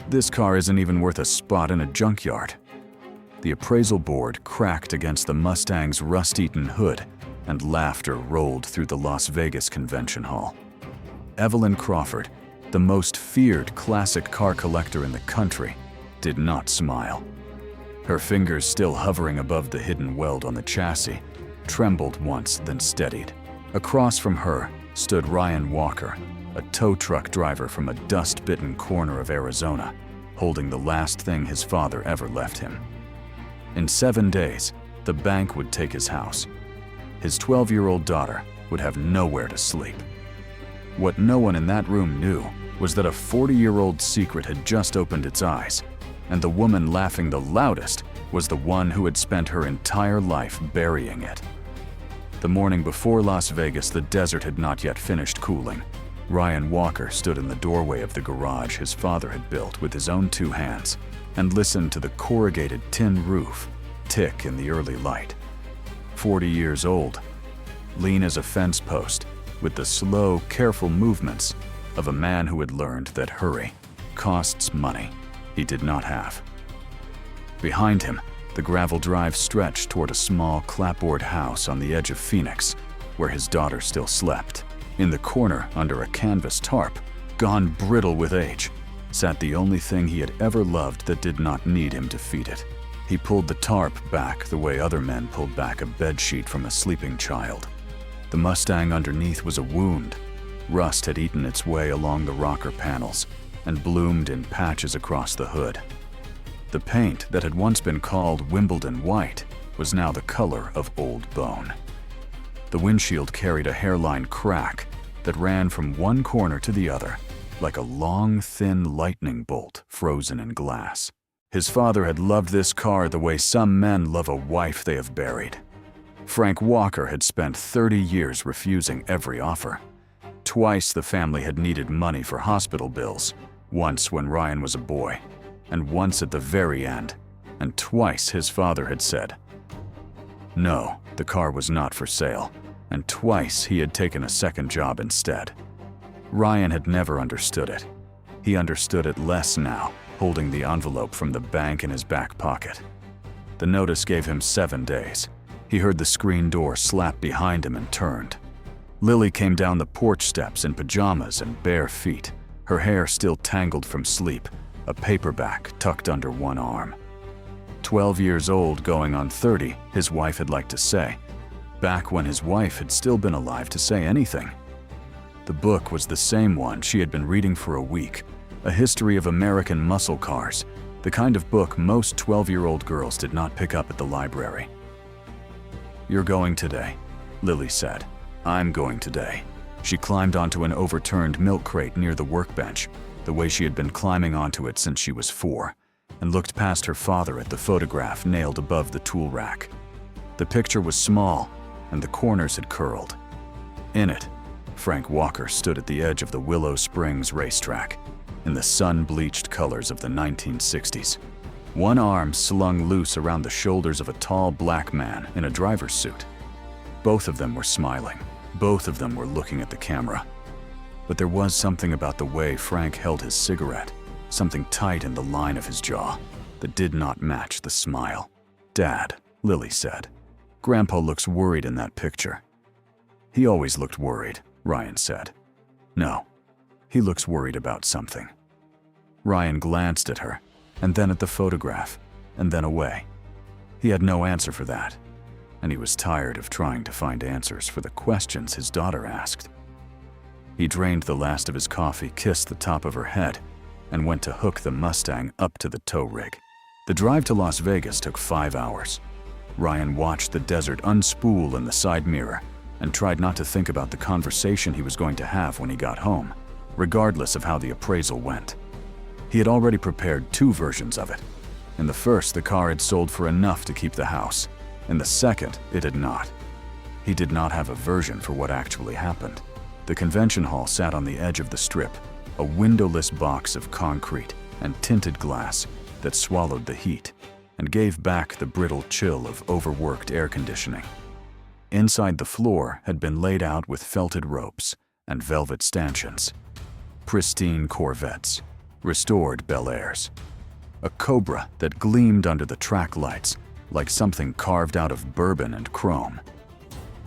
This car isn't even worth a spot in a junkyard. The appraisal board cracked against the Mustang's rust-eaten hood, and laughter rolled through the Las Vegas Convention Hall. Evelyn Crawford, the most feared classic car collector in the country, did not smile. Her fingers, still hovering above the hidden weld on the chassis, trembled once, then steadied. Across from her stood Ryan Walker, a tow truck driver from a dust-bitten corner of Arizona, holding the last thing his father ever left him. In 7 days, the bank would take his house. His 12-year-old daughter would have nowhere to sleep. What no one in that room knew was that a 40-year-old secret had just opened its eyes, and the woman laughing the loudest was the one who had spent her entire life burying it. The morning before Las Vegas, the desert had not yet finished cooling. Ryan Walker stood in the doorway of the garage his father had built with his own 2 hands and listened to the corrugated tin roof tick in the early light. 40 years old, lean as a fence post, with the slow, careful movements of a man who had learned that hurry costs money he did not have. Behind him, the gravel drive stretched toward a small clapboard house on the edge of Phoenix, where his daughter still slept. In the corner, under a canvas tarp, gone brittle with age, sat the only thing he had ever loved that did not need him to feed it. He pulled the tarp back the way other men pulled back a bedsheet from a sleeping child. The Mustang underneath was a wound. Rust had eaten its way along the rocker panels and bloomed in patches across the hood. The paint that had once been called Wimbledon white was now the color of old bone. The windshield carried a hairline crack that ran from one corner to the other, like a long, thin lightning bolt frozen in glass. His father had loved this car the way some men love a wife they have buried. Frank Walker had spent 30 years refusing every offer. Twice the family had needed money for hospital bills, once when Ryan was a boy, and once at the very end, and twice his father had said, no, the car was not for sale, and twice he had taken a second job instead. Ryan had never understood it. He understood it less now, holding the envelope from the bank in his back pocket. The notice gave him 7 days. He heard the screen door slap behind him and turned. Lily came down the porch steps in pajamas and bare feet, her hair still tangled from sleep, a paperback tucked under one arm. 12 years old, going on 30, his wife had liked to say, back when his wife had still been alive to say anything. The book was the same one she had been reading for a week, a history of American muscle cars, the kind of book most 12-year-old girls did not pick up at the library. You're going today, Lily said. I'm going today. She climbed onto an overturned milk crate near the workbench, the way she had been climbing onto it since she was 4, and looked past her father at the photograph nailed above the tool rack. The picture was small, and the corners had curled. In it, Frank Walker stood at the edge of the Willow Springs racetrack, in the sun-bleached colors of the 1960s. One arm slung loose around the shoulders of a tall black man in a driver's suit. Both of them were smiling. Both of them were looking at the camera. But there was something about the way Frank held his cigarette, something tight in the line of his jaw, that did not match the smile. Dad, Lily said. Grandpa looks worried in that picture. He always looked worried, Ryan said. No, he looks worried about something. Ryan glanced at her, and then at the photograph, and then away. He had no answer for that, and he was tired of trying to find answers for the questions his daughter asked. He drained the last of his coffee, kissed the top of her head, and went to hook the Mustang up to the tow rig. The drive to Las Vegas took 5 hours. Ryan watched the desert unspool in the side mirror and tried not to think about the conversation he was going to have when he got home, regardless of how the appraisal went. He had already prepared 2 versions of it. In the first, the car had sold for enough to keep the house. In the second, it had not. He did not have a version for what actually happened. The convention hall sat on the edge of the strip, a windowless box of concrete and tinted glass that swallowed the heat and gave back the brittle chill of overworked air conditioning. Inside, the floor had been laid out with felted ropes and velvet stanchions. Pristine Corvettes, restored Bel Air's. A Cobra that gleamed under the track lights like something carved out of bourbon and chrome.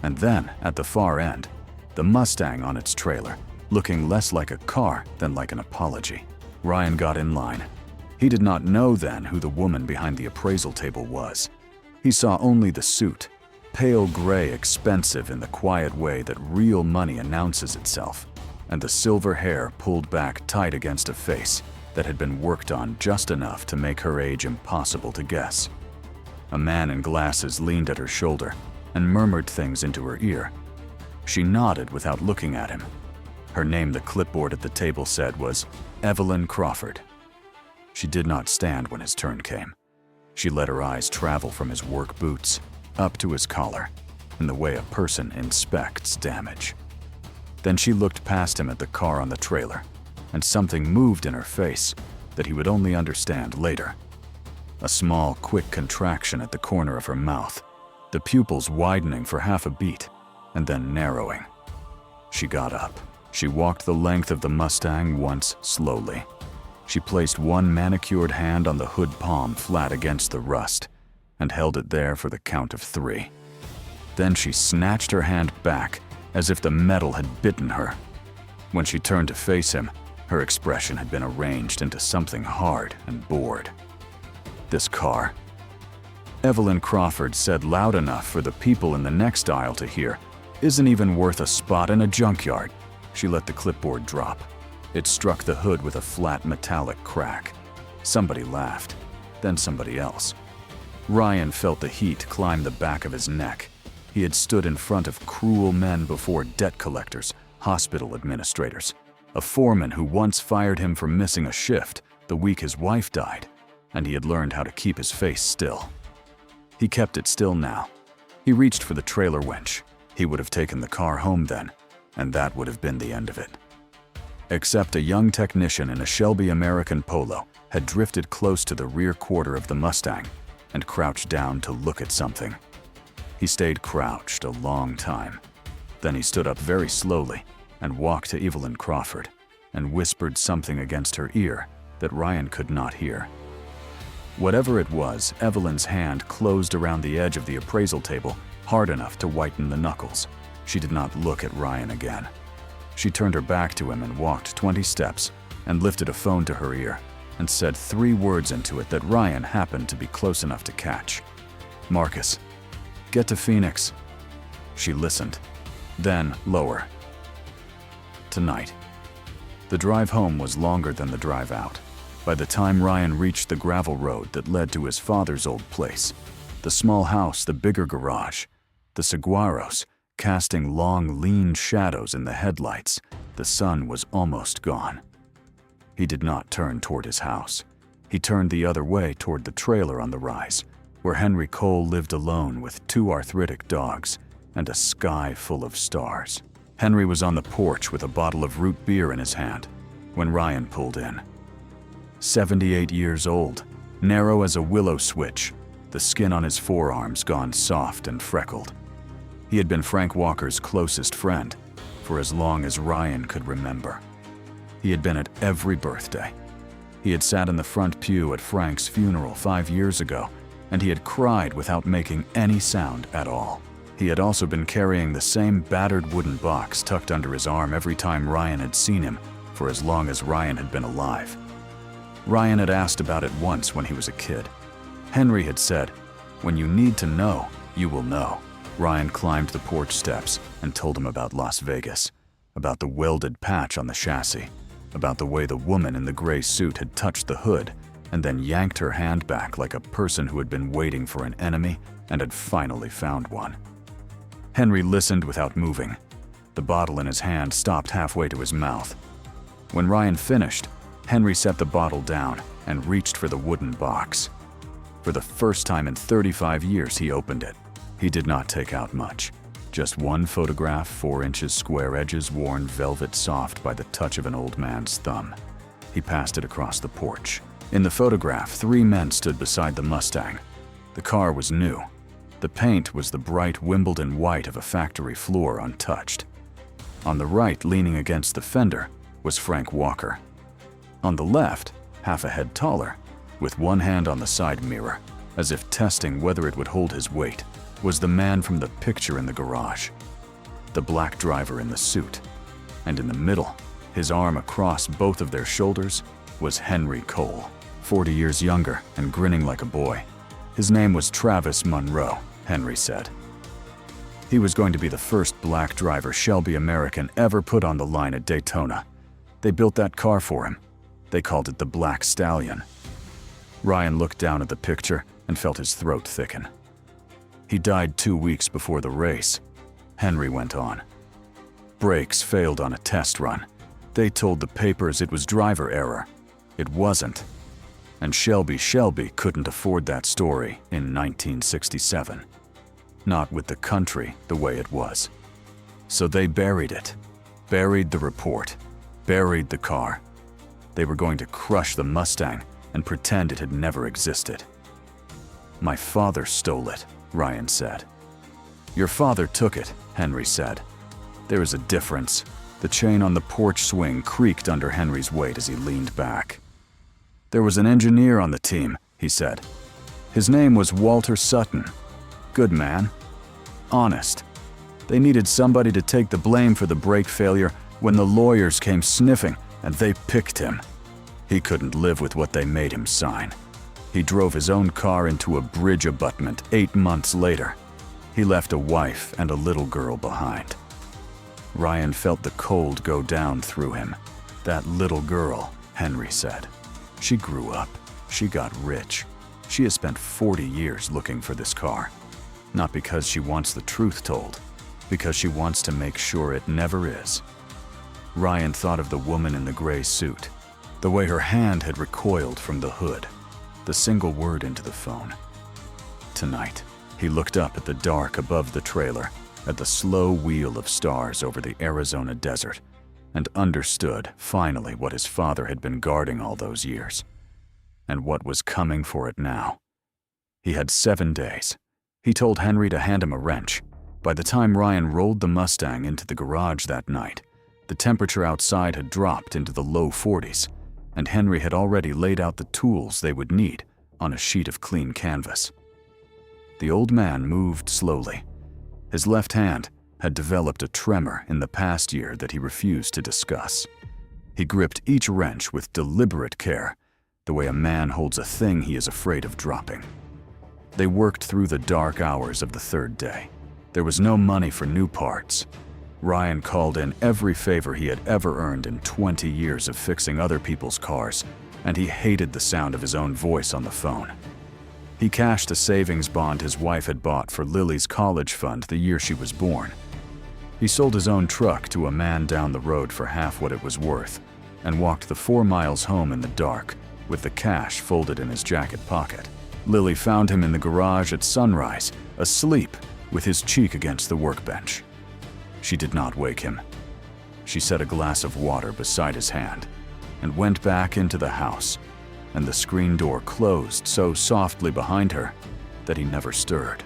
And then, at the far end, the Mustang on its trailer, looking less like a car than like an apology. Ryan got in line. He did not know then who the woman behind the appraisal table was. He saw only the suit, pale gray, expensive in the quiet way that real money announces itself, and the silver hair pulled back tight against a face that had been worked on just enough to make her age impossible to guess. A man in glasses leaned at her shoulder and murmured things into her ear. She nodded without looking at him. Her name, the clipboard at the table said, was Evelyn Crawford. She did not stand when his turn came. She let her eyes travel from his work boots up to his collar, in the way a person inspects damage. Then she looked past him at the car on the trailer, and something moved in her face that he would only understand later. A small, quick contraction at the corner of her mouth, the pupils widening for half a beat, and then narrowing. She got up. She walked the length of the Mustang once slowly. She placed one manicured hand on the hood palm flat against the rust and held it there for the count of 3. Then she snatched her hand back as if the metal had bitten her. When she turned to face him, her expression had been arranged into something hard and bored. This car, Evelyn Crawford said loud enough for the people in the next aisle to hear, isn't even worth a spot in a junkyard. She let the clipboard drop. It struck the hood with a flat metallic crack. Somebody laughed, then somebody else. Ryan felt the heat climb the back of his neck. He had stood in front of cruel men before, debt collectors, hospital administrators, a foreman who once fired him for missing a shift the week his wife died, and he had learned how to keep his face still. He kept it still now. He reached for the trailer winch. He would have taken the car home then, and that would have been the end of it. Except a young technician in a Shelby American Polo had drifted close to the rear quarter of the Mustang and crouched down to look at something. He stayed crouched a long time. Then he stood up very slowly and walked to Evelyn Crawford and whispered something against her ear that Ryan could not hear. Whatever it was, Evelyn's hand closed around the edge of the appraisal table hard enough to whiten the knuckles. She did not look at Ryan again. She turned her back to him and walked 20 steps and lifted a phone to her ear and said 3 words into it that Ryan happened to be close enough to catch. "Marcus, get to Phoenix." She listened. Then, lower. "Tonight." The drive home was longer than the drive out. By the time Ryan reached the gravel road that led to his father's old place, the small house, the bigger garage, the saguaros, casting long, lean shadows in the headlights, the sun was almost gone. He did not turn toward his house. He turned the other way toward the trailer on the rise, where Henry Cole lived alone with 2 arthritic dogs and a sky full of stars. Henry was on the porch with a bottle of root beer in his hand when Ryan pulled in. 78 years old, narrow as a willow switch, the skin on his forearms gone soft and freckled. He had been Frank Walker's closest friend for as long as Ryan could remember. He had been at every birthday. He had sat in the front pew at Frank's funeral 5 years ago, and he had cried without making any sound at all. He had also been carrying the same battered wooden box tucked under his arm every time Ryan had seen him for as long as Ryan had been alive. Ryan had asked about it once when he was a kid. Henry had said, "When you need to know, you will know." Ryan climbed the porch steps and told him about Las Vegas, about the welded patch on the chassis, about the way the woman in the gray suit had touched the hood and then yanked her hand back like a person who had been waiting for an enemy and had finally found one. Henry listened without moving. The bottle in his hand stopped halfway to his mouth. When Ryan finished, Henry set the bottle down and reached for the wooden box. For the first time in 35 years, he opened it. He did not take out much. Just one photograph, 4 inches square, edges worn velvet soft by the touch of an old man's thumb. He passed it across the porch. In the photograph, 3 men stood beside the Mustang. The car was new. The paint was the bright Wimbledon white of a factory floor, untouched. On the right, leaning against the fender, was Frank Walker. On the left, half a head taller, with one hand on the side mirror, as if testing whether it would hold his weight, was the man from the picture in the garage. The black driver in the suit. And in the middle, his arm across both of their shoulders, was Henry Cole, 40 years younger and grinning like a boy. His name was Travis Monroe, Henry said. He was going to be the first black driver Shelby American ever put on the line at Daytona. They built that car for him. They called it the Black Stallion. Ryan looked down at the picture and felt his throat thicken. He died 2 weeks before the race. Henry went on. Brakes failed on a test run. They told the papers it was driver error. It wasn't. And Shelby couldn't afford that story in 1967. Not with the country the way it was. So they buried it. Buried the report. Buried the car. They were going to crush the Mustang and pretend it had never existed. My father stole it, Ryan said. Your father took it, Henry said. There is a difference. The chain on the porch swing creaked under Henry's weight as he leaned back. There was an engineer on the team, he said. His name was Walter Sutton. Good man. Honest. They needed somebody to take the blame for the brake failure when the lawyers came sniffing, and they picked him. He couldn't live with what they made him sign. He drove his own car into a bridge abutment 8 months later. He left a wife and a little girl behind. Ryan felt the cold go down through him. That little girl, Henry said. She grew up. She got rich. She has spent 40 years looking for this car. Not because she wants the truth told, because she wants to make sure it never is. Ryan thought of the woman in the gray suit, the way her hand had recoiled from the hood, the single word into the phone. Tonight, he looked up at the dark above the trailer, at the slow wheel of stars over the Arizona desert, and understood finally what his father had been guarding all those years, and what was coming for it now. He had 7 days. He told Henry to hand him a wrench. By the time Ryan rolled the Mustang into the garage that night, the temperature outside had dropped into the low 40s, and Henry had already laid out the tools they would need on a sheet of clean canvas. The old man moved slowly. His left hand had developed a tremor in the past year that he refused to discuss. He gripped each wrench with deliberate care, the way a man holds a thing he is afraid of dropping. They worked through the dark hours of the 3rd day. There was no money for new parts. Ryan called in every favor he had ever earned in 20 years of fixing other people's cars, and he hated the sound of his own voice on the phone. He cashed a savings bond his wife had bought for Lily's college fund the year she was born. He sold his own truck to a man down the road for half what it was worth, and walked the 4 miles home in the dark, with the cash folded in his jacket pocket. Lily found him in the garage at sunrise, asleep, with his cheek against the workbench. She did not wake him. She set a glass of water beside his hand and went back into the house, and the screen door closed so softly behind her that he never stirred.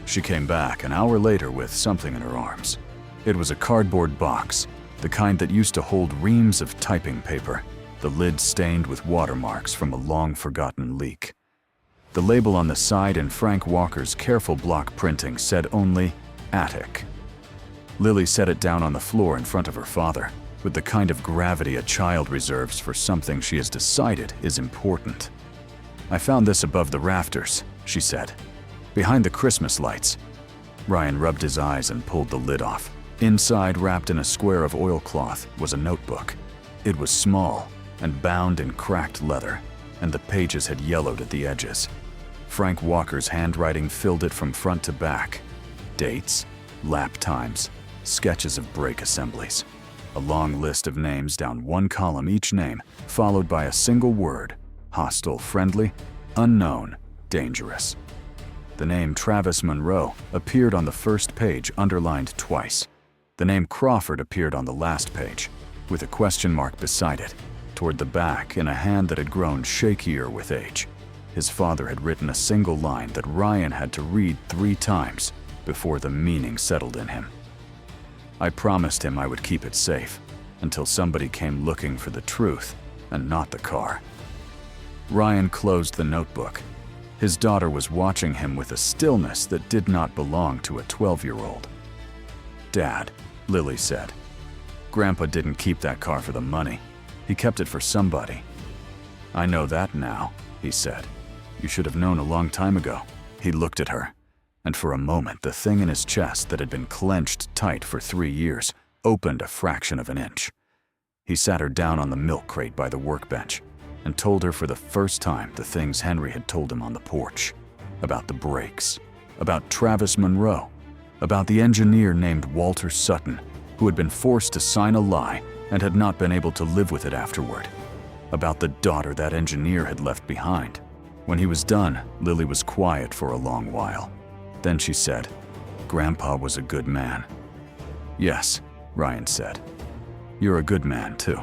She came back an hour later with something in her arms. It was a cardboard box, the kind that used to hold reams of typing paper, the lid stained with watermarks from a long-forgotten leak. The label on the side in Frank Walker's careful block printing said only, "Attic." Lily set it down on the floor in front of her father, with the kind of gravity a child reserves for something she has decided is important. "I found this above the rafters," she said, "behind the Christmas lights." Ryan rubbed his eyes and pulled the lid off. Inside, wrapped in a square of oilcloth, was a notebook. It was small and bound in cracked leather, and the pages had yellowed at the edges. Frank Walker's handwriting filled it from front to back. Dates, lap times, sketches of brake assemblies. A long list of names down one column, each name followed by a single word: hostile, friendly, unknown, dangerous. The name Travis Monroe appeared on the first page, underlined twice. The name Crawford appeared on the last page, with a question mark beside it. Toward the back, in a hand that had grown shakier with age, his father had written a single line that Ryan had to read 3 times before the meaning settled in him. "I promised him I would keep it safe until somebody came looking for the truth, and not the car. Ryan closed the notebook. His daughter was watching him with a stillness that did not belong to a 12-year-old. "Dad," Lily said, "Grandpa didn't keep that car for the money. He kept it for somebody." "I know that now," he said. "You should have known a long time ago." He looked at her, and for a moment the thing in his chest that had been clenched tight for 3 years opened a fraction of an inch. He sat her down on the milk crate by the workbench and told her for the first time the things Henry had told him on the porch. About the brakes, about Travis Monroe, about the engineer named Walter Sutton, who had been forced to sign a lie and had not been able to live with it afterward, about the daughter that engineer had left behind. When he was done, Lily was quiet for a long while. Then she said, "Grandpa was a good man." "Yes," Ryan said. "You're a good man, too."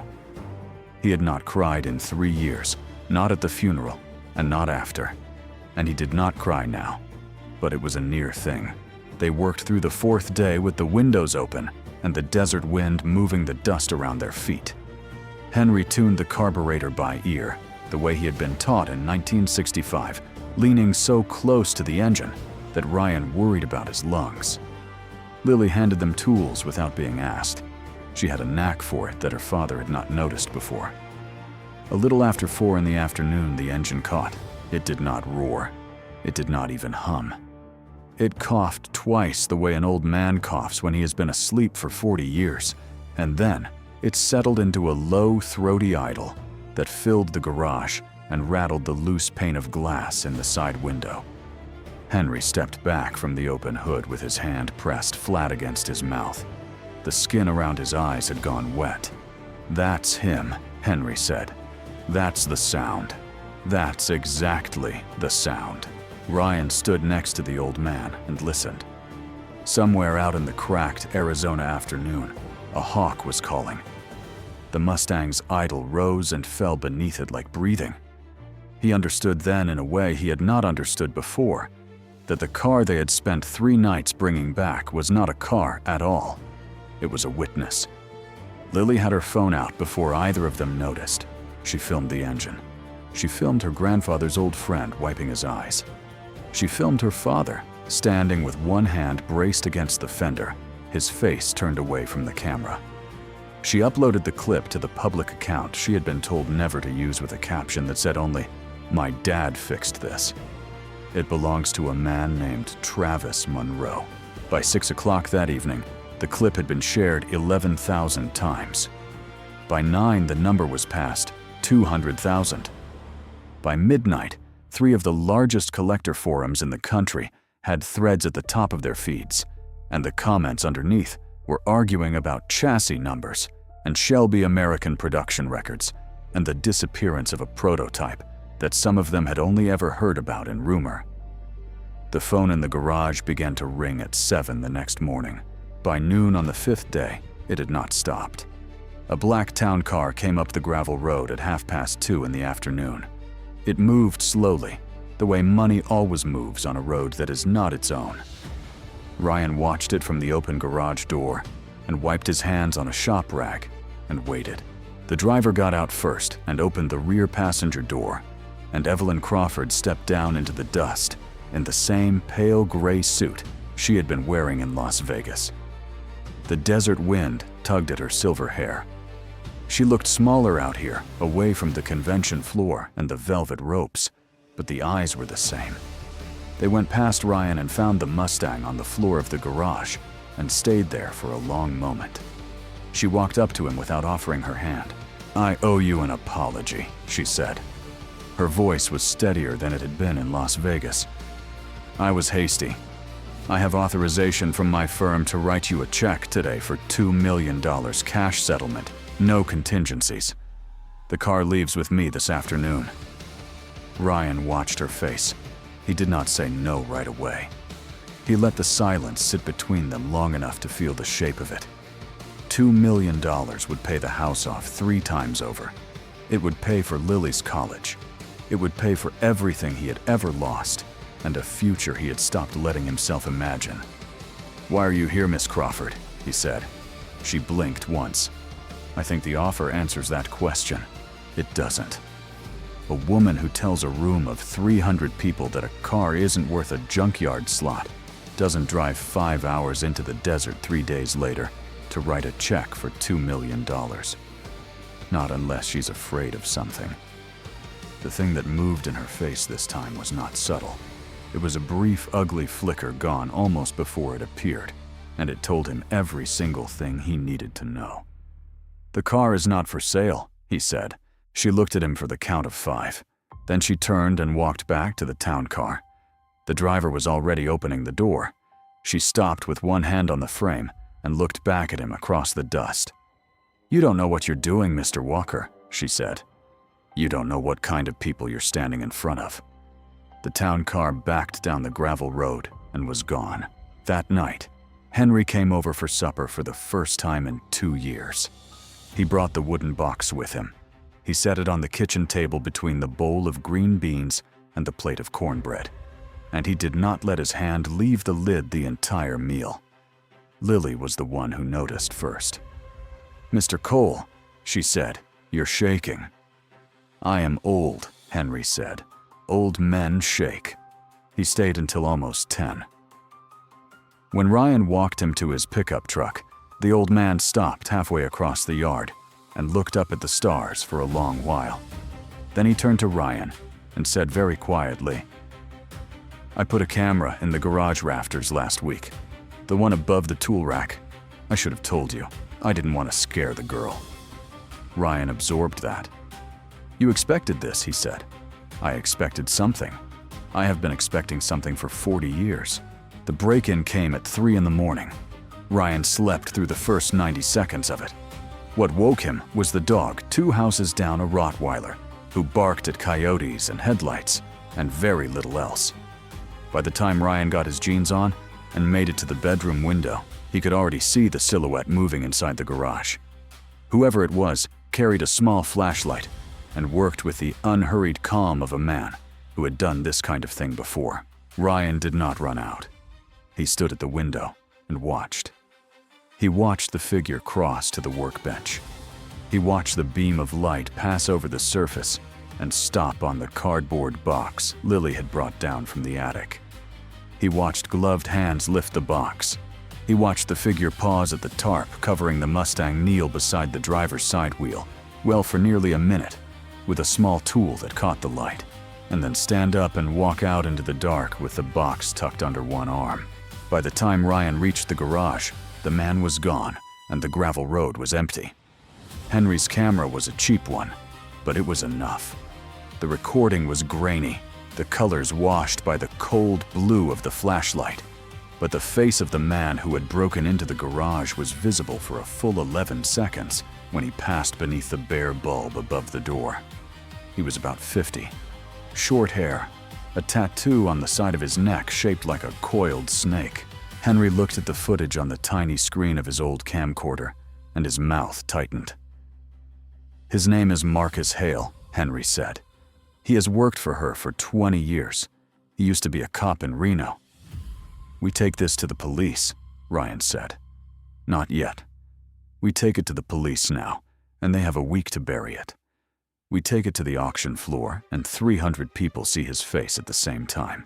He had not cried in 3 years, not at the funeral, and not after. And he did not cry now, but it was a near thing. They worked through the 4th day with the windows open and the desert wind moving the dust around their feet. Henry tuned the carburetor by ear, the way he had been taught in 1965, leaning so close to the engine that Ryan worried about his lungs. Lily handed them tools without being asked. She had a knack for it that her father had not noticed before. A little after 4 in the afternoon, the engine caught. It did not roar. It did not even hum. It coughed twice the way an old man coughs when he has been asleep for 40 years, and then it settled into a low, throaty idle that filled the garage and rattled the loose pane of glass in the side window. Henry stepped back from the open hood with his hand pressed flat against his mouth. The skin around his eyes had gone wet. "That's him," Henry said. "That's the sound. That's exactly the sound." Ryan stood next to the old man and listened. Somewhere out in the cracked Arizona afternoon, a hawk was calling. The Mustang's idle rose and fell beneath it like breathing. He understood then in a way he had not understood before, that the car they had spent 3 nights bringing back was not a car at all. It was a witness. Lily had her phone out before either of them noticed. She filmed the engine. She filmed her grandfather's old friend wiping his eyes. She filmed her father, standing with one hand braced against the fender, his face turned away from the camera. She uploaded the clip to the public account she had been told never to use, with a caption that said only, "My dad fixed this." It belongs to a man named Travis Monroe. By 6 o'clock that evening, the clip had been shared 11,000 times. By 9, the number was past 200,000. By midnight, 3 of the largest collector forums in the country had threads at the top of their feeds, and the comments underneath were arguing about chassis numbers and Shelby American production records and the disappearance of a prototype that some of them had only ever heard about in rumor. The phone in the garage began to ring at 7 the next morning. By noon on the 5th day, it had not stopped. A black town car came up the gravel road at 2:30 in the afternoon. It moved slowly, the way money always moves on a road that is not its own. Ryan watched it from the open garage door and wiped his hands on a shop rag and waited. The driver got out first and opened the rear passenger door, and Evelyn Crawford stepped down into the dust in the same pale gray suit she had been wearing in Las Vegas. The desert wind tugged at her silver hair. She looked smaller out here, away from the convention floor and the velvet ropes, but the eyes were the same. They went past Ryan and found the Mustang on the floor of the garage and stayed there for a long moment. She walked up to him without offering her hand. "I owe you an apology," she said. Her voice was steadier than it had been in Las Vegas. "I was hasty. I have authorization from my firm to write you a check today for $2 million cash settlement, no contingencies. The car leaves with me this afternoon." Ryan watched her face. He did not say no right away. He let the silence sit between them long enough to feel the shape of it. $2 million would pay the house off 3 times over. It would pay for Lily's college. It would pay for everything he had ever lost, and a future he had stopped letting himself imagine. "Why are you here, Miss Crawford?" he said. She blinked once. "I think the offer answers that question." It doesn't. A woman who tells a room of 300 people that a car isn't worth a junkyard slot doesn't drive 5 hours into the desert 3 days later to write a check for $2 million. Not unless she's afraid of something. The thing that moved in her face this time was not subtle. It was a brief, ugly flicker gone almost before it appeared, and it told him every single thing he needed to know. "The car is not for sale," he said. She looked at him for the count of 5. Then she turned and walked back to the town car. The driver was already opening the door. She stopped with one hand on the frame and looked back at him across the dust. "You don't know what you're doing, Mr. Walker," she said. "You don't know what kind of people you're standing in front of." The town car backed down the gravel road and was gone. That night, Henry came over for supper for the first time in 2 years. He brought the wooden box with him. He set it on the kitchen table between the bowl of green beans and the plate of cornbread, and he did not let his hand leave the lid the entire meal. Lily was the one who noticed first. "Mr. Cole," she said, "you're shaking." "I am old," Henry said. "Old men shake." He stayed until almost 10. When Ryan walked him to his pickup truck, the old man stopped halfway across the yard and looked up at the stars for a long while. Then he turned to Ryan and said very quietly, "I put a camera in the garage rafters last week, the one above the tool rack. I should have told you. I didn't want to scare the girl." Ryan absorbed that. "You expected this," he said. "I expected something. I have been expecting something for 40 years. The break-in came at 3 in the morning. Ryan slept through the first 90 seconds of it. What woke him was the dog 2 houses down, a Rottweiler, who barked at coyotes and headlights, and very little else. By the time Ryan got his jeans on and made it to the bedroom window, he could already see the silhouette moving inside the garage. Whoever it was carried a small flashlight and worked with the unhurried calm of a man who had done this kind of thing before. Ryan did not run out. He stood at the window and watched. He watched the figure cross to the workbench. He watched the beam of light pass over the surface and stop on the cardboard box Lily had brought down from the attic. He watched gloved hands lift the box. He watched the figure pause at the tarp covering the Mustang, kneel beside the driver's side wheel, well, for nearly a minute, with a small tool that caught the light, and then stand up and walk out into the dark with the box tucked under one arm. By the time Ryan reached the garage, the man was gone and the gravel road was empty. Henry's camera was a cheap one, but it was enough. The recording was grainy, the colors washed by the cold blue of the flashlight, but the face of the man who had broken into the garage was visible for a full 11 seconds when he passed beneath the bare bulb above the door. He was about 50. Short hair, a tattoo on the side of his neck shaped like a coiled snake. Henry looked at the footage on the tiny screen of his old camcorder, and his mouth tightened. "His name is Marcus Hale," Henry said. "He has worked for her for 20 years. He used to be a cop in Reno." "We take this to the police," Ryan said. "Not yet. We take it to the police now, and they have a week to bury it. We take it to the auction floor, and 300 people see his face at the same time."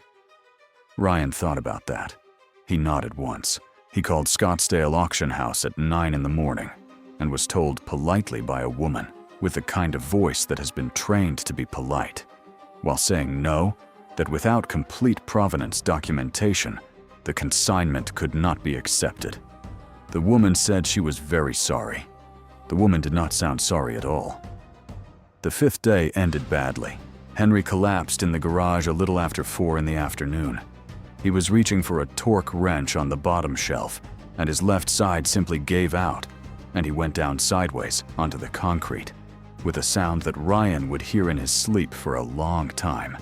Ryan thought about that. He nodded once. He called Scottsdale Auction House at 9 in the morning and was told politely by a woman with the kind of voice that has been trained to be polite, while saying no, that without complete provenance documentation, the consignment could not be accepted. The woman said she was very sorry. The woman did not sound sorry at all. The 5th day ended badly. Henry collapsed in the garage a little after 4 in the afternoon. He was reaching for a torque wrench on the bottom shelf, and his left side simply gave out, and he went down sideways onto the concrete, with a sound that Ryan would hear in his sleep for a long time.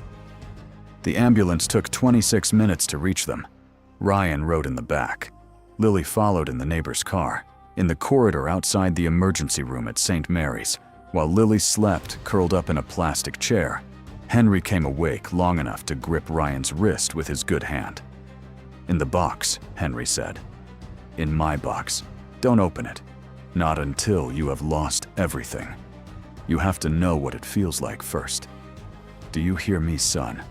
The ambulance took 26 minutes to reach them. Ryan rode in the back. Lily followed in the neighbor's car. In the corridor outside the emergency room at St. Mary's, while Lily slept curled up in a plastic chair, Henry came awake long enough to grip Ryan's wrist with his good hand. "In the box," Henry said. "In my box. Don't open it. Not until you have lost everything." You have to know what it feels like first. Do you hear me, son?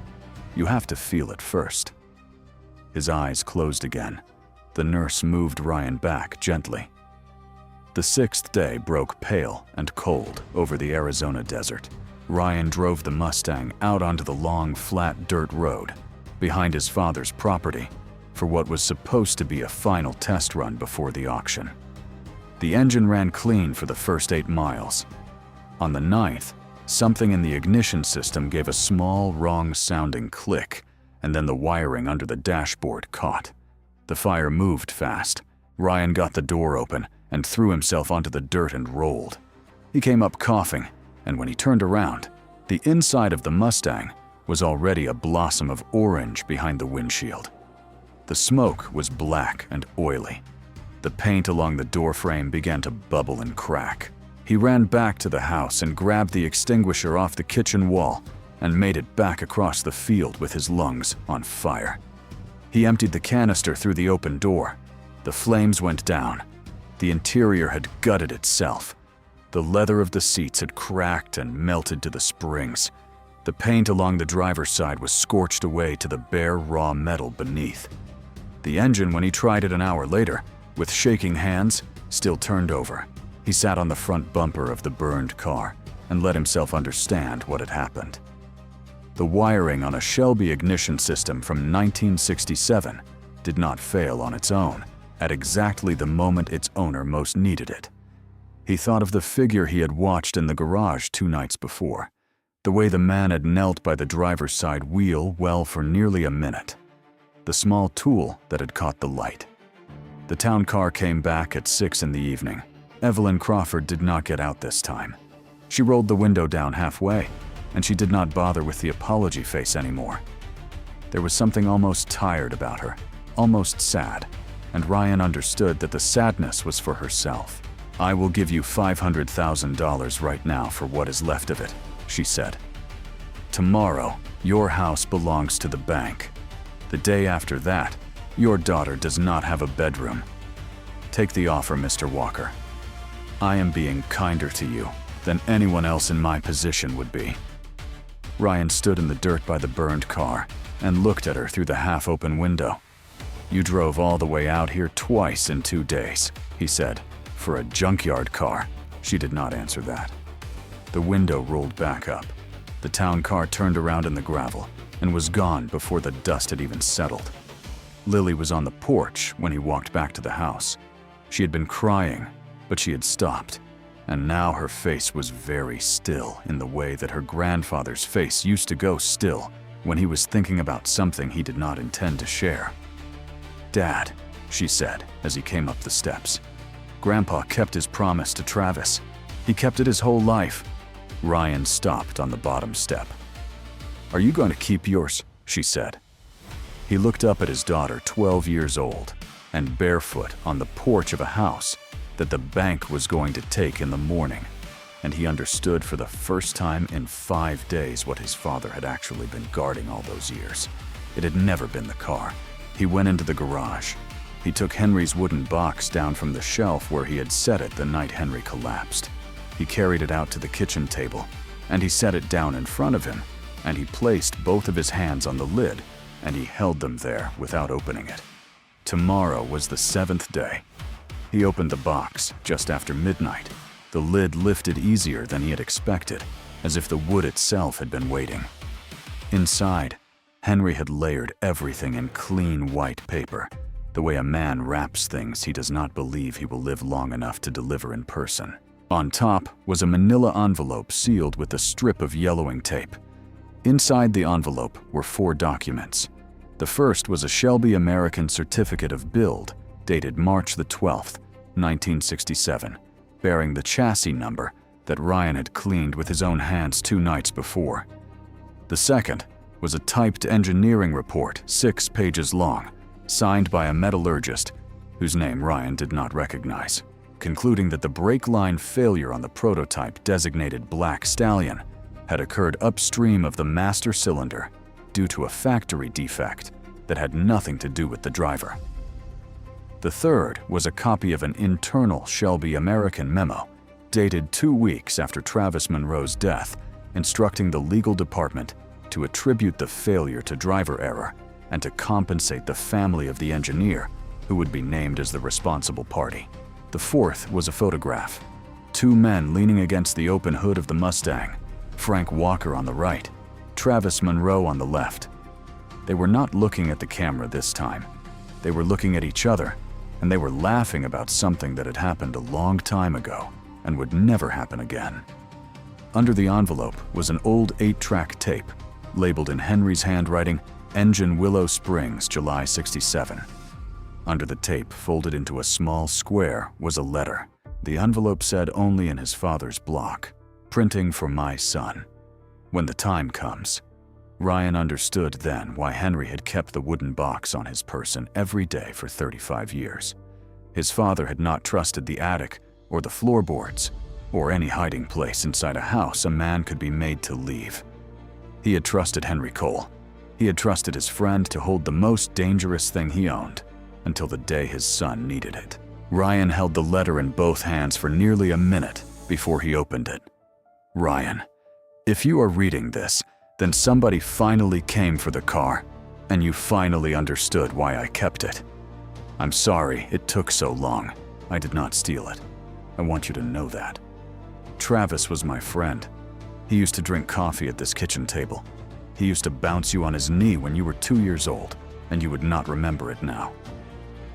You have to feel it first." His eyes closed again. The nurse moved Ryan back gently. The 6th day broke pale and cold over the Arizona desert. Ryan drove the Mustang out onto the long, flat dirt road behind his father's property for what was supposed to be a final test run before the auction. The engine ran clean for the first 8 miles. On the 9th, something in the ignition system gave a small, wrong-sounding click, and then the wiring under the dashboard caught. The fire moved fast. Ryan got the door open and threw himself onto the dirt and rolled. He came up coughing, and when he turned around, the inside of the Mustang was already a blossom of orange behind the windshield. The smoke was black and oily. The paint along the doorframe began to bubble and crack. He ran back to the house and grabbed the extinguisher off the kitchen wall and made it back across the field with his lungs on fire. He emptied the canister through the open door. The flames went down. The interior had gutted itself. The leather of the seats had cracked and melted to the springs. The paint along the driver's side was scorched away to the bare, raw metal beneath. The engine, when he tried it an hour later, with shaking hands, still turned over. He sat on the front bumper of the burned car and let himself understand what had happened. The wiring on a Shelby ignition system from 1967 did not fail on its own at exactly the moment its owner most needed it. He thought of the figure he had watched in the garage 2 nights before, the way the man had knelt by the driver's side wheel well for nearly a minute, the small tool that had caught the light. The town car came back at 6 in the evening. Evelyn Crawford did not get out this time. She rolled the window down halfway, and she did not bother with the apology face anymore. There was something almost tired about her, almost sad, and Ryan understood that the sadness was for herself. "I will give you $500,000 right now for what is left of it," she said. "Tomorrow, your house belongs to the bank. The day after that, your daughter does not have a bedroom. Take the offer, Mr. Walker. I am being kinder to you than anyone else in my position would be." Ryan stood in the dirt by the burned car and looked at her through the half-open window. "You drove all the way out here twice in 2 days," he said. "For a junkyard car." She did not answer that. The window rolled back up. The town car turned around in the gravel and was gone before the dust had even settled. Lily was on the porch when he walked back to the house. She had been crying, but she had stopped, and now her face was very still in the way that her grandfather's face used to go still when he was thinking about something he did not intend to share. "Dad," she said as he came up the steps. "Grandpa kept his promise to Travis. He kept it his whole life." Ryan stopped on the bottom step. "Are you going to keep yours?" she said. He looked up at his daughter, 12 years old, and barefoot on the porch of a house that the bank was going to take in the morning, and he understood for the first time in 5 days what his father had actually been guarding all those years. It had never been the car. He went into the garage. He took Henry's wooden box down from the shelf where he had set it the night Henry collapsed. He carried it out to the kitchen table, and he set it down in front of him, and he placed both of his hands on the lid, and he held them there without opening it. Tomorrow was the 7th day. He opened the box just after midnight. The lid lifted easier than he had expected, as if the wood itself had been waiting. Inside, Henry had layered everything in clean white paper, the way a man wraps things he does not believe he will live long enough to deliver in person. On top was a manila envelope sealed with a strip of yellowing tape. Inside the envelope were 4 documents. The first was a Shelby American Certificate of Build, dated March the 12th, 1967, bearing the chassis number that Ryan had cleaned with his own hands 2 nights before. The second was a typed engineering report, 6 pages long, signed by a metallurgist whose name Ryan did not recognize, concluding that the brake line failure on the prototype designated Black Stallion had occurred upstream of the master cylinder due to a factory defect that had nothing to do with the driver. The third was a copy of an internal Shelby American memo dated 2 weeks after Travis Monroe's death, instructing the legal department to attribute the failure to driver error and to compensate the family of the engineer, who would be named as the responsible party. The fourth was a photograph. 2 men leaning against the open hood of the Mustang, Frank Walker on the right, Travis Monroe on the left. They were not looking at the camera this time. They were looking at each other, and they were laughing about something that had happened a long time ago and would never happen again. Under the envelope was an old 8-track tape, labeled in Henry's handwriting, Engine Willow Springs, July '67. Under the tape, folded into a small square, was a letter. The envelope said only in his father's block, "Printing for my son. When the time comes." Ryan understood then why Henry had kept the wooden box on his person every day for 35 years. His father had not trusted the attic or the floorboards or any hiding place inside a house a man could be made to leave. He had trusted Henry Cole. He had trusted his friend to hold the most dangerous thing he owned until the day his son needed it. Ryan held the letter in both hands for nearly a minute before he opened it. "Ryan, if you are reading this, then somebody finally came for the car, and you finally understood why I kept it. I'm sorry it took so long. I did not steal it. I want you to know that. Travis was my friend. He used to drink coffee at this kitchen table. He used to bounce you on his knee when you were 2 years old, and you would not remember it now.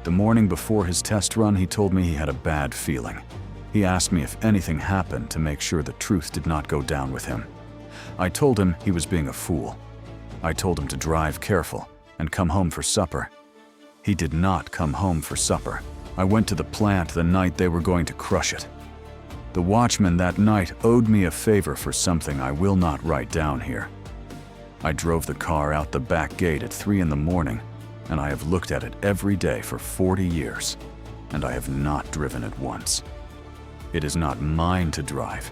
The morning before his test run, he told me he had a bad feeling. He asked me if anything happened to make sure the truth did not go down with him. I told him he was being a fool. I told him to drive careful and come home for supper. He did not come home for supper. I went to the plant the night they were going to crush it. The watchman that night owed me a favor for something I will not write down here. I drove the car out the back gate at 3 in the morning, and I have looked at it every day for 40 years, and I have not driven it once. It is not mine to drive.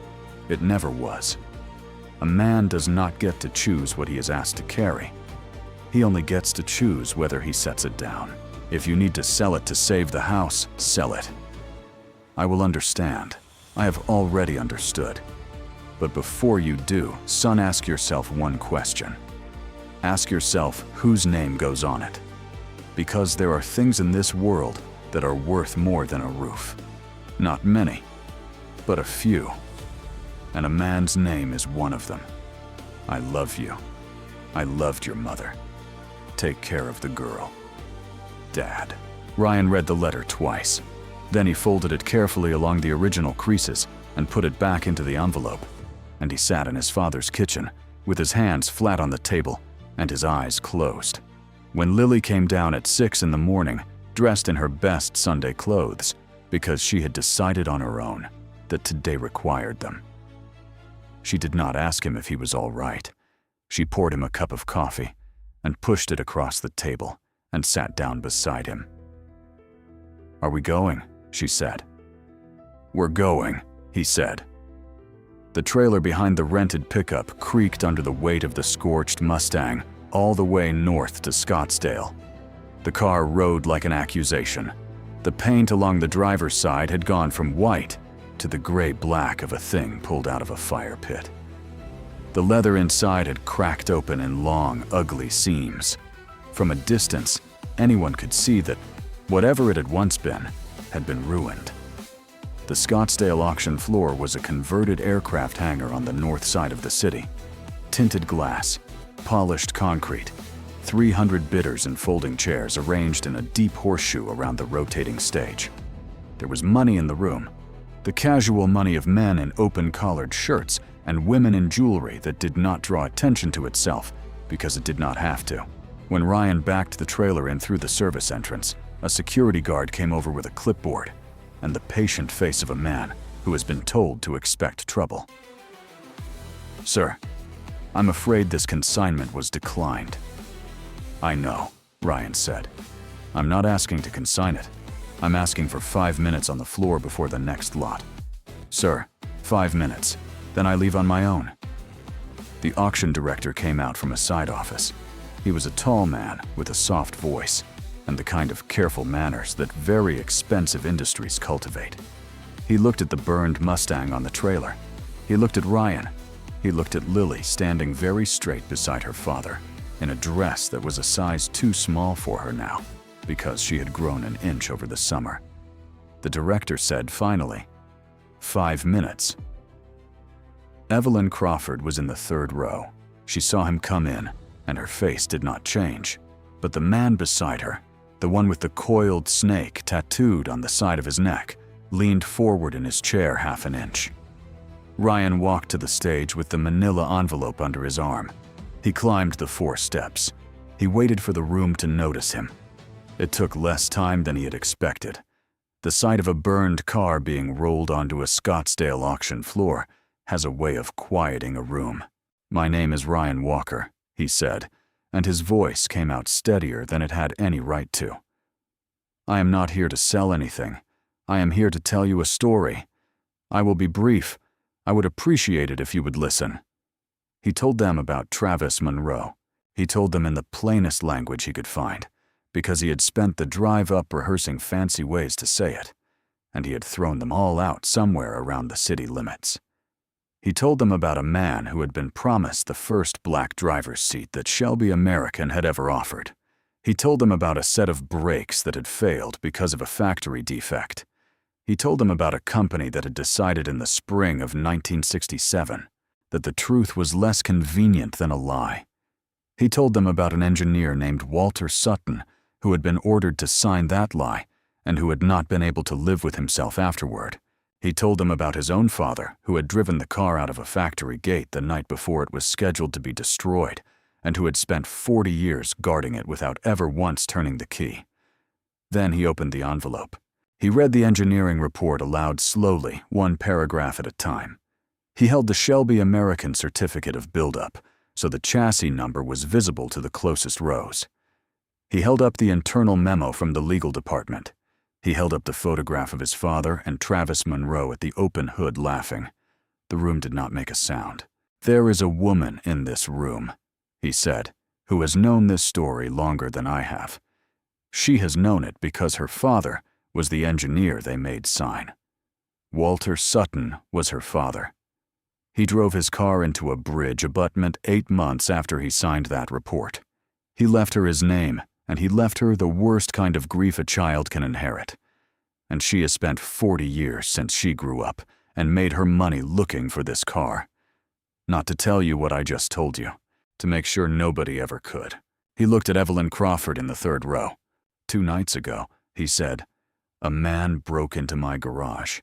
It never was. A man does not get to choose what he is asked to carry. He only gets to choose whether he sets it down. If you need to sell it to save the house, sell it. I will understand. I have already understood. But before you do, son, ask yourself one question. Ask yourself whose name goes on it. Because there are things in this world that are worth more than a roof. Not many, but a few. And a man's name is one of them. I love you. I loved your mother. Take care of the girl. Dad." Ryan read the letter twice. Then he folded it carefully along the original creases and put it back into the envelope. And he sat in his father's kitchen with his hands flat on the table and his eyes closed. When Lily came down at 6 in the morning, dressed in her best Sunday clothes, because she had decided on her own that today required them. She did not ask him if he was all right. She poured him a cup of coffee and pushed it across the table and sat down beside him. "Are we going?" she said. "We're going," he said. The trailer behind the rented pickup creaked under the weight of the scorched Mustang all the way north to Scottsdale. The car rode like an accusation. The paint along the driver's side had gone from white to the gray-black of a thing pulled out of a fire pit. The leather inside had cracked open in long, ugly seams. From a distance, anyone could see that whatever it had once been had been ruined. The Scottsdale auction floor was a converted aircraft hangar on the north side of the city. Tinted glass, polished concrete, 300 bidders in folding chairs arranged in a deep horseshoe around the rotating stage. There was money in the room, the casual money of men in open-collared shirts and women in jewelry that did not draw attention to itself because it did not have to. When Ryan backed the trailer in through the service entrance, a security guard came over with a clipboard and the patient face of a man who has been told to expect trouble. "Sir, I'm afraid this consignment was declined." "I know," Ryan said. "I'm not asking to consign it. I'm asking for 5 minutes on the floor before the next lot." "Sir, 5 minutes. Then I leave on my own." The auction director came out from a side office. He was a tall man with a soft voice and the kind of careful manners that very expensive industries cultivate. He looked at the burned Mustang on the trailer. He looked at Ryan. He looked at Lily standing very straight beside her father, in a dress that was a size too small for her now, because she had grown an inch over the summer. The director said finally, 5 minutes. Evelyn Crawford was in the third row. She saw him come in, and her face did not change. But the man beside her, the one with the coiled snake tattooed on the side of his neck, leaned forward in his chair half an inch. Ryan walked to the stage with the manila envelope under his arm. He climbed the 4 steps. He waited for the room to notice him. It took less time than he had expected. The sight of a burned car being rolled onto a Scottsdale auction floor has a way of quieting a room. "My name is Ryan Walker," he said, and his voice came out steadier than it had any right to. "I am not here to sell anything. I am here to tell you a story. I will be brief. I would appreciate it if you would listen." He told them about Travis Monroe. He told them in the plainest language he could find, because he had spent the drive up rehearsing fancy ways to say it, and he had thrown them all out somewhere around the city limits. He told them about a man who had been promised the first black driver's seat that Shelby American had ever offered. He told them about a set of brakes that had failed because of a factory defect. He told them about a company that had decided in the spring of 1967 that the truth was less convenient than a lie. He told them about an engineer named Walter Sutton who had been ordered to sign that lie and who had not been able to live with himself afterward. He told them about his own father who had driven the car out of a factory gate the night before it was scheduled to be destroyed and who had spent 40 years guarding it without ever once turning the key. Then he opened the envelope. He read the engineering report aloud slowly, 1 paragraph at a time. He held the Shelby American certificate of buildup, so the chassis number was visible to the closest rows. He held up the internal memo from the legal department. He held up the photograph of his father and Travis Monroe at the open hood laughing. The room did not make a sound. "There is a woman in this room," he said, "who has known this story longer than I have. She has known it because her father was the engineer they made sign. Walter Sutton was her father. He drove his car into a bridge abutment 8 months after he signed that report. He left her his name, and he left her the worst kind of grief a child can inherit. And she has spent 40 years since she grew up and made her money looking for this car. Not to tell you what I just told you, to make sure nobody ever could." He looked at Evelyn Crawford in the third row. 2 nights ago, he said, "A man broke into my garage.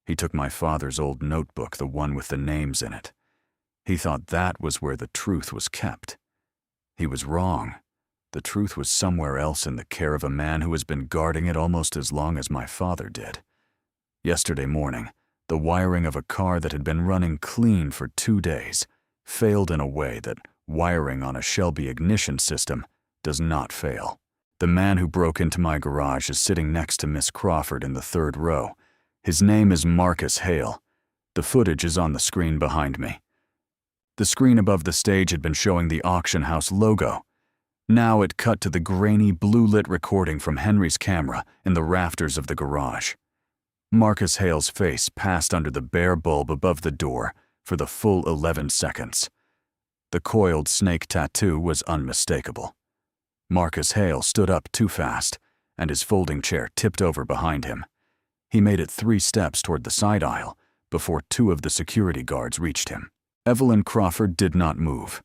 He took my father's old notebook, the one with the names in it. He thought that was where the truth was kept. He was wrong. The truth was somewhere else in the care of a man who has been guarding it almost as long as my father did. Yesterday morning, the wiring of a car that had been running clean for 2 days failed in a way that wiring on a Shelby ignition system does not fail. The man who broke into my garage is sitting next to Miss Crawford in the third row. His name is Marcus Hale. The footage is on the screen behind me." The screen above the stage had been showing the auction house logo. Now it cut to the grainy, blue-lit recording from Henry's camera in the rafters of the garage. Marcus Hale's face passed under the bare bulb above the door for the full 11 seconds. The coiled snake tattoo was unmistakable. Marcus Hale stood up too fast, and his folding chair tipped over behind him. He made it 3 steps toward the side aisle before 2 of the security guards reached him. Evelyn Crawford did not move.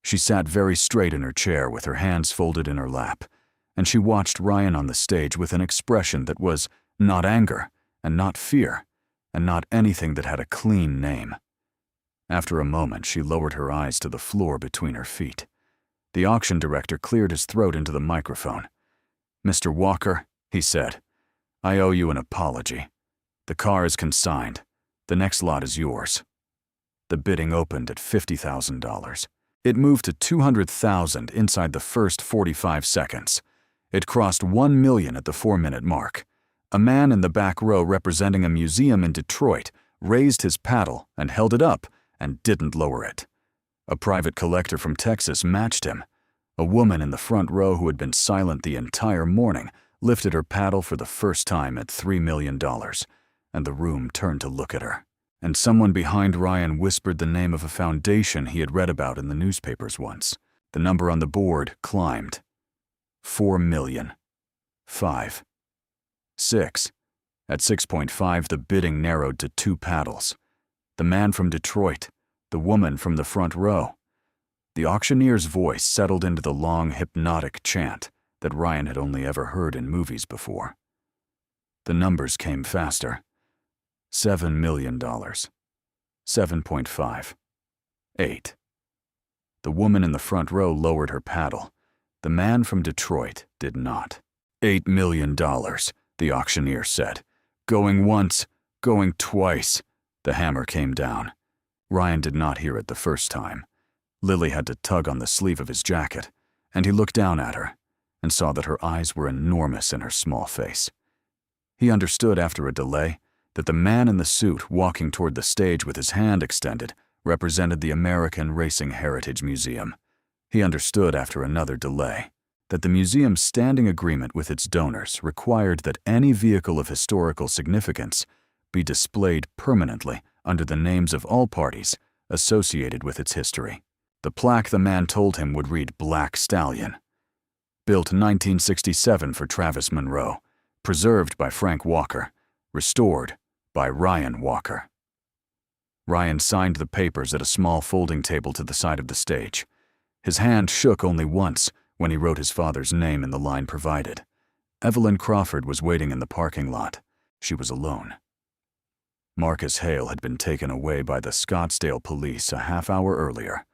She sat very straight in her chair with her hands folded in her lap, and she watched Ryan on the stage with an expression that was not anger and not fear and not anything that had a clean name. After a moment, she lowered her eyes to the floor between her feet. The auction director cleared his throat into the microphone. "Mr. Walker," he said, "I owe you an apology. The car is consigned. The next lot is yours." The bidding opened at $50,000. It moved to $200,000 inside the first 45 seconds. It crossed $1 million at the 4-minute mark. A man in the back row representing a museum in Detroit raised his paddle and held it up and didn't lower it. A private collector from Texas matched him. A woman in the front row who had been silent the entire morning lifted her paddle for the first time at $3 million, and the room turned to look at her. And someone behind Ryan whispered the name of a foundation he had read about in the newspapers once. The number on the board climbed. 4 million. 5. 6. At 6.5, the bidding narrowed to 2 paddles. The man from Detroit, the woman from the front row. The auctioneer's voice settled into the long, hypnotic chant that Ryan had only ever heard in movies before. The numbers came faster. $7 million. 7.5. 8. The woman in the front row lowered her paddle. The man from Detroit did not. $8 million, the auctioneer said. Going once, going twice. The hammer came down. Ryan did not hear it the first time. Lily had to tug on the sleeve of his jacket, and he looked down at her and saw that her eyes were enormous in her small face. He understood after a delay that the man in the suit walking toward the stage with his hand extended represented the American Racing Heritage Museum. He understood after another delay that the museum's standing agreement with its donors required that any vehicle of historical significance be displayed permanently under the names of all parties associated with its history. The plaque, the man told him, would read Black Stallion. Built 1967 for Travis Monroe, preserved by Frank Walker, restored by Ryan Walker. Ryan signed the papers at a small folding table to the side of the stage. His hand shook only once when he wrote his father's name in the line provided. Evelyn Crawford was waiting in the parking lot. She was alone. Marcus Hale had been taken away by the Scottsdale police a half-hour earlier.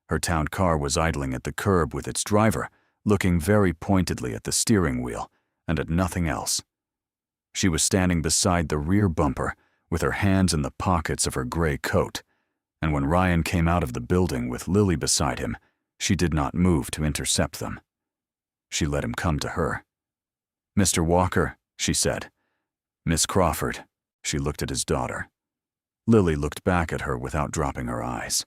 Her town car was idling at the curb with its driver looking very pointedly at the steering wheel and at nothing else. She was standing beside the rear bumper with her hands in the pockets of her gray coat, and when Ryan came out of the building with Lily beside him, she did not move to intercept them. She let him come to her. "Mr. Walker," she said. "Miss Crawford." She looked at his daughter. Lily looked back at her without dropping her eyes.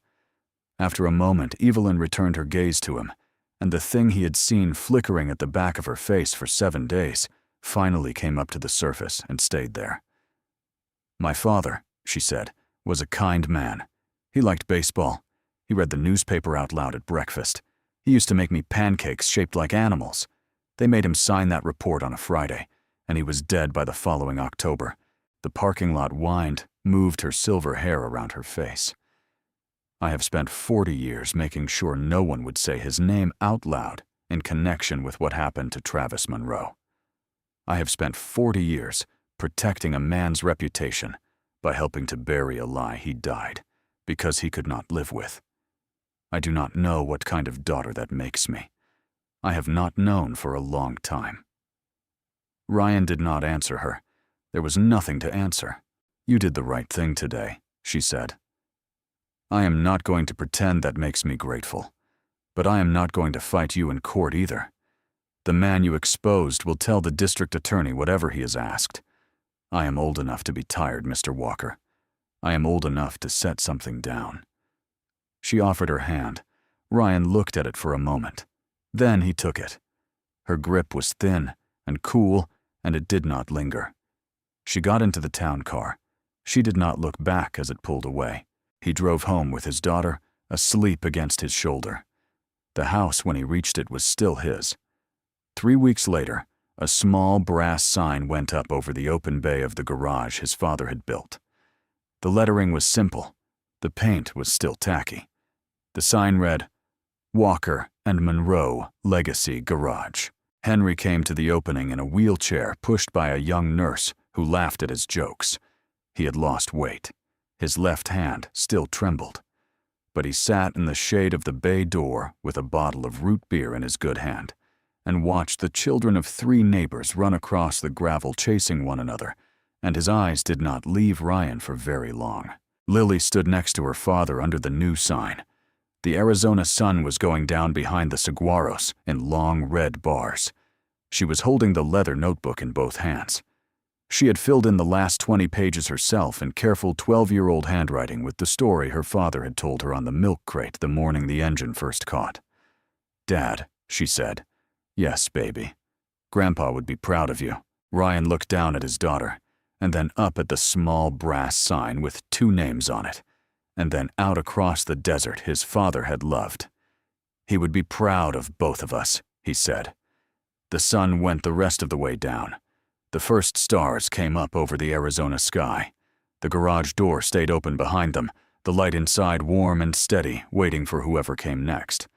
After a moment, Evelyn returned her gaze to him, and the thing he had seen flickering at the back of her face for 7 days finally came up to the surface and stayed there. "My father," she said, "was a kind man. He liked baseball. He read the newspaper out loud at breakfast. He used to make me pancakes shaped like animals. They made him sign that report on a Friday, and he was dead by the following October." The parking lot whined, moved her silver hair around her face. "I have spent 40 years making sure no one would say his name out loud in connection with what happened to Travis Monroe. I have spent 40 years protecting a man's reputation by helping to bury a lie he died because he could not live with. I do not know what kind of daughter that makes me. I have not known for a long time." Ryan did not answer her. There was nothing to answer. "You did the right thing today," she said. "I am not going to pretend that makes me grateful, but I am not going to fight you in court either. The man you exposed will tell the district attorney whatever he is asked. I am old enough to be tired, Mr. Walker. I am old enough to set something down." She offered her hand. Ryan looked at it for a moment. Then he took it. Her grip was thin and cool, and it did not linger. She got into the town car. She did not look back as it pulled away. He drove home with his daughter, asleep against his shoulder. The house, when he reached it, was still his. 3 weeks later, a small brass sign went up over the open bay of the garage his father had built. The lettering was simple. The paint was still tacky. The sign read, "Walker and Monroe Legacy Garage." Henry came to the opening in a wheelchair pushed by a young nurse who laughed at his jokes. He had lost weight. His left hand still trembled. But he sat in the shade of the bay door with a bottle of root beer in his good hand and watched the children of 3 neighbors run across the gravel chasing one another, and his eyes did not leave Ryan for very long. Lily stood next to her father under the new sign. The Arizona sun was going down behind the saguaros in long red bars. She was holding the leather notebook in both hands. She had filled in the last 20 pages herself in careful 12-year-old handwriting with the story her father had told her on the milk crate the morning the engine first caught. "Dad," she said. "Yes, baby. Grandpa would be proud of you." Ryan looked down at his daughter, and then up at the small brass sign with 2 names on it, and then out across the desert his father had loved. He would be proud of both of us, he said. The sun went the rest of the way down. The first stars came up over the Arizona sky. The garage door stayed open behind them, the light inside warm and steady, waiting for whoever came next.